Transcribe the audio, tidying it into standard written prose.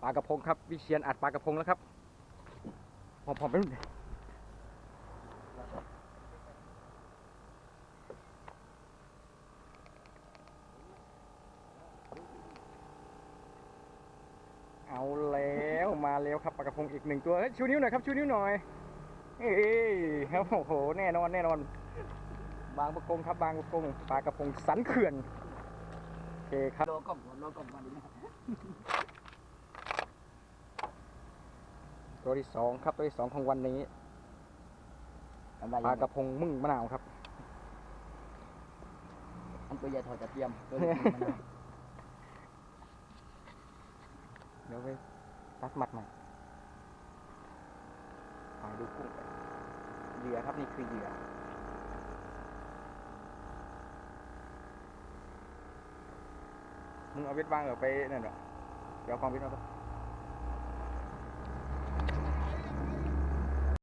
ปลากระพงครับวิเชียรอัดปลากระพงแล้วครับผมไม่เอาแล้วมาแล้วครับปลากระพงอีกหนึ่งตัวชูนิ้วหน่อยครับชูนิ้วหน่อยเอ้ยครับโอ้โหแน่นอนแน่นอนบางประกงครับบางประกงปลากระพงสันเขื่อนโอเคครับโลกล่อมมาดินะ ตัวที่สองครับตัวที่สองของวันนี้ปลากระพงมึ่งมะนาวครับ อันตัวใหญ่ถอดจะเตรียมตัวนี้มันนะ เดี๋ยวไปรัดมัดใหม่ไปดูกุ้งกันเหยื่อครับนี่คือเหยื่อมึงเอาเวทวางเหรอไปนั่นเหรอเดี๋ยวเอาความเวทมาปะ